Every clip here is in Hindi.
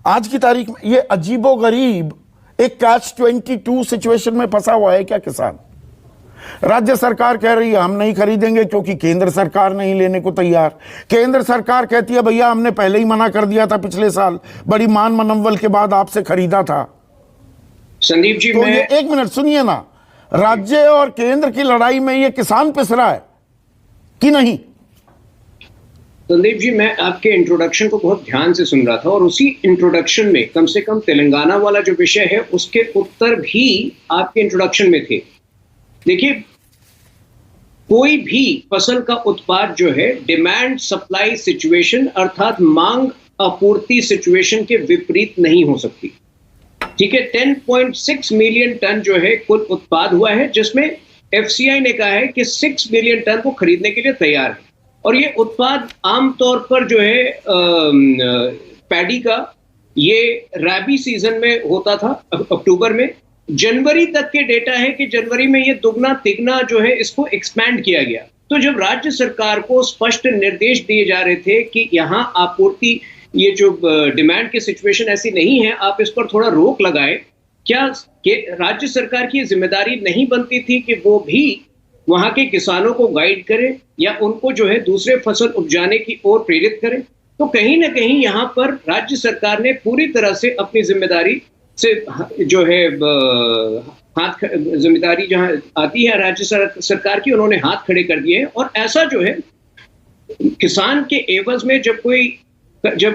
आज की तारीख में ये अजीबोगरीब एक कैच-22 सिचुएशन में फंसा हुआ है क्या किसान? राज्य सरकार कह रही है हम नहीं खरीदेंगे क्योंकि केंद्र सरकार नहीं लेने को तैयार। केंद्र सरकार कहती है भैया हमने पहले ही मना कर दिया था, पिछले साल बड़ी मान मनव्वल के बाद आपसे खरीदा था। संदीप जी, तो ये एक मिनट सुनिए ना, राज्य और केंद्र की लड़ाई में ये किसान पिस रहा है कि नहीं? संदीप जी, मैं आपके इंट्रोडक्शन को बहुत ध्यान से सुन रहा था और उसी इंट्रोडक्शन में कम से कम तेलंगाना वाला जो विषय है उसके उत्तर भी आपके इंट्रोडक्शन में थे। देखिए, कोई भी फसल का उत्पाद जो है डिमांड सप्लाई सिचुएशन अर्थात मांग आपूर्ति सिचुएशन के विपरीत नहीं हो सकती। ठीक है, 10.6 मिलियन टन जो है कुल उत्पाद हुआ है, जिसमें एफसीआई ने कहा है कि 6 मिलियन टन को खरीदने के लिए तैयार है। और ये उत्पाद आमतौर पर जो है पैडी का ये रबी सीजन में होता था अक्टूबर में। जनवरी तक के डेटा है कि जनवरी में ये दुगना तिगना जो है इसको एक्सपैंड किया गया। तो जब राज्य सरकार को स्पष्ट निर्देश दिए जा रहे थे कि यहाँ आपूर्ति ये जो डिमांड की सिचुएशन ऐसी नहीं है, आप इस पर थोड़ा रोक लगाए, क्या राज्य सरकार की जिम्मेदारी नहीं बनती थी कि वो भी वहां के किसानों को गाइड करे या उनको जो है दूसरे फसल उपजाने की ओर प्रेरित करे? तो कहीं ना कहीं यहाँ पर राज्य सरकार ने पूरी तरह से अपनी जिम्मेदारी से जो है जिम्मेदारी जहां आती है राज्य सरकार की, उन्होंने हाथ खड़े कर दिए हैं। और ऐसा जो है किसान के एवज में जब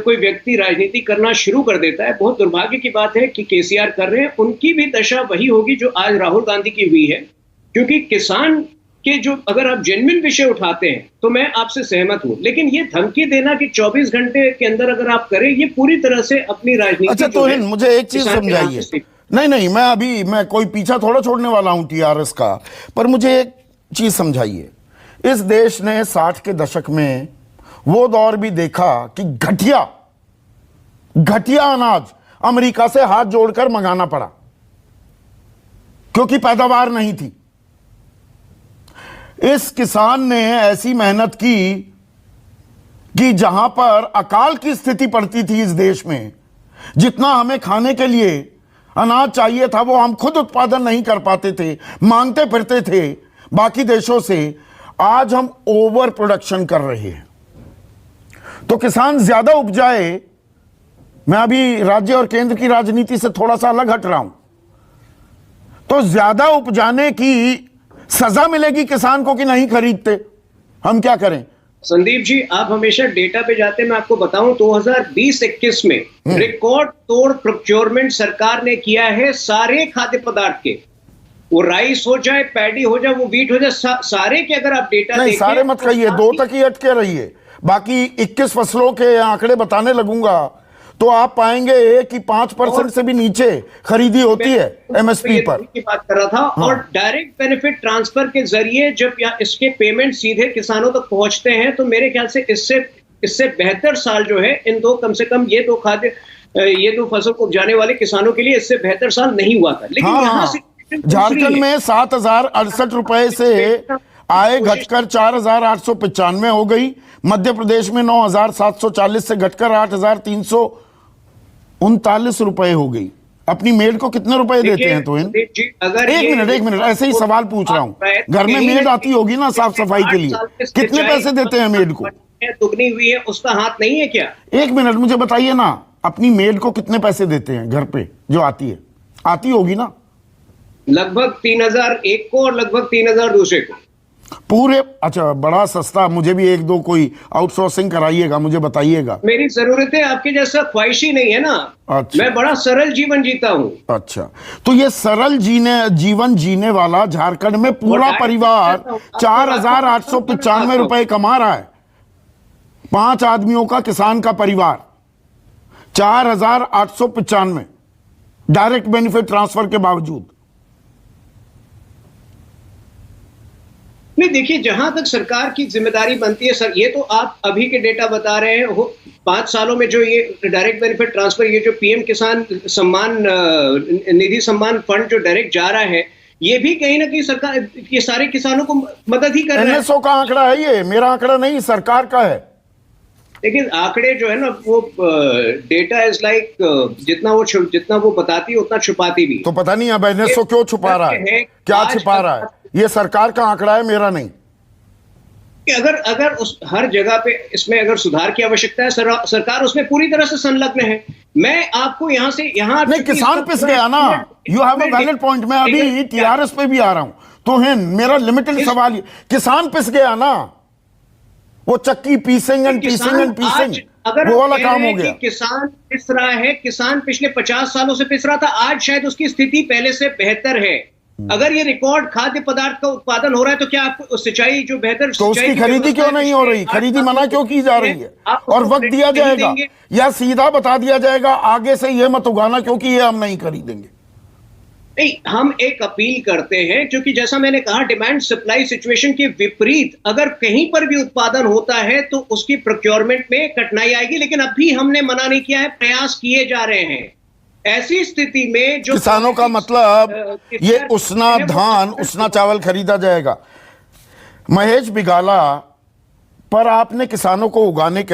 कोई व्यक्ति राजनीति करना शुरू कर देता है, बहुत दुर्भाग्य की बात है कि केसीआर कर रहे हैं, उनकी भी दशा वही होगी जो आज राहुल गांधी की हुई है। क्योंकि किसान के जो अगर आप जेन्युइन विषय उठाते हैं तो मैं आपसे सहमत हूं, लेकिन ये धमकी देना कि 24 घंटे के अंदर अगर आप करें, ये पूरी तरह से अपनी राजनीति। अच्छा तो मुझे एक चीज समझाइए। नहीं मैं कोई पीछा थोड़ा छोड़ने वाला हूं टीआरएस का, पर मुझे एक चीज समझाइए। इस देश ने 60 के दशक में वो दौर भी देखा कि घटिया अनाज अमेरिका से हाथ जोड़कर मंगाना पड़ा क्योंकि पैदावार नहीं थी। इस किसान ने ऐसी मेहनत की कि जहां पर अकाल की स्थिति पड़ती थी इस देश में, जितना हमें खाने के लिए अनाज चाहिए था वो हम खुद उत्पादन नहीं कर पाते थे, मांगते फिरते थे बाकी देशों से। आज हम ओवर प्रोडक्शन कर रहे हैं तो किसान ज्यादा उपजाए। मैं अभी राज्य और केंद्र की राजनीति से थोड़ा सा अलग हट रहा हूं, तो ज्यादा उपजाने की सजा मिलेगी किसान को कि नहीं खरीदते, हम क्या करें? संदीप जी, आप हमेशा डेटा पे जाते हैं। मैं आपको बताऊं 2020-21 में रिकॉर्ड तोड़ प्रोक्योरमेंट सरकार ने किया है सारे खाद्य पदार्थ के, वो राइस हो जाए, पैडी हो जाए, वो व्हीट हो जाए, सारे के अगर आप डेटा नहीं सारे मत कहिए, 2 तक ही अटके रहिए। बाकी 21 फसलों के आंकड़े बताने लगूंगा तो आप पाएंगे कि 5% से भी नीचे खरीदी होती है एमएसपी पर। की बात कर रहा था। हाँ। और डायरेक्ट बेनिफिट ट्रांसफर के जरिए जब इसके पेमेंट सीधे किसानों तक पहुंचते हैं तो मेरे ख्याल से इससे बेहतर साल जो है इन दो, कम से कम ये दो फसल को उपजाने वाले किसानों के लिए इससे बेहतर साल नहीं हुआ था। लेकिन यहाँ से झारखंड में 7,068 रुपए से आय घटकर 4,895 हो गई। मध्य प्रदेश में 9,740 से घटकर 8,339 रुपए हो गई। अपनी मेड को कितने रुपए देते हैं? तो एक मिनट ऐसे ही सवाल पूछ रहा हूं। घर में मेड आती होगी ना साफ सफाई के लिए, कितने पैसे देते हैं मेड को? दुगनी हुई है, उसका हाथ नहीं है क्या? एक मिनट मुझे बताइए ना, अपनी मेड को कितने पैसे देते हैं घर पे जो आती है? आती होगी ना? लगभग 3,000 एक को और लगभग 3,000 दूसरे को पूरे। अच्छा, बड़ा सस्ता। मुझे भी 1-2 कोई आउटसोर्सिंग कराइएगा, मुझे बताइएगा। मेरी जरूरतें आपके जैसा ख्वाहिशी नहीं है ना। अच्छा। मैं बड़ा सरल जीवन जीता हूँ। अच्छा, तो ये सरल जीवन जीने वाला झारखंड में पूरा परिवार 4,895 रुपए कमा रहा है। 5 आदमियों का किसान का परिवार 4,895 डायरेक्ट बेनिफिट ट्रांसफर के बावजूद। नहीं, देखिए, जहां तक सरकार की जिम्मेदारी बनती है सर, ये तो आप अभी के डेटा बता रहे हैं। 5 सालों में जो ये डायरेक्ट बेनिफिट ट्रांसफर, ये जो पीएम किसान सम्मान निधि सम्मान फंड जो डायरेक्ट जा रहा है, ये भी कहीं ना कहीं सरकार ये सारे किसानों को मदद ही कर रहा है। एनएसओ का आंकड़ा है, ये मेरा आंकड़ा नहीं, सरकार का है। लेकिन आंकड़े जो है ना वो डेटा इज लाइक जितना वो बताती है उतना छुपाती भी। तो पता नहीं अब एनएसओ क्यों छुपा रहा है, क्या छुपा रहा है? ये सरकार का आंकड़ा है, मेरा नहीं। कि अगर उस हर जगह पे इसमें अगर सुधार की आवश्यकता है, सरकार उसमें पूरी तरह से संलग्न है। मैं आपको यहां से यहां नहीं, किसान पिस गया ना। You have a valid point. मैं अभी टीआरएस पे भी आ रहा हूं, तो है मेरा लिमिटेड सवाल ये, किसान पिस गया ना, वो चक्की पीसिंग एंड पीसिंग वो वाला काम हो गया। किसान पिस रहा है, किसान पिछले 50 सालों से पिस रहा था, आज शायद उसकी स्थिति पहले से बेहतर है। अगर ये रिकॉर्ड खाद्य पदार्थ का उत्पादन हो रहा है तो क्या आपको सिंचाई जो बेहतर, तो उसकी खरीदी क्यों नहीं हो रही? खरीदी मना क्यों की जा रही है? और वक्त दिया जाएगा या सीधा बता दिया जाएगा आगे से ये मत उगाना क्योंकि ये हम नहीं खरीदेंगे? नहीं, हम एक अपील करते हैं, क्योंकि जैसा मैंने कहा डिमांड सप्लाई सिचुएशन के विपरीत अगर कहीं पर भी उत्पादन होता है तो उसकी प्रोक्योरमेंट में कठिनाई आएगी। लेकिन अब भी हमने मना नहीं किया है, प्रयास किए जा रहे हैं। ऐसी स्थिति में जो किसानों का मतलब ये उसना धान, उसना चावल खरीदा जाएगा। महेश बिगाला पर आपने किसानों को उगाने के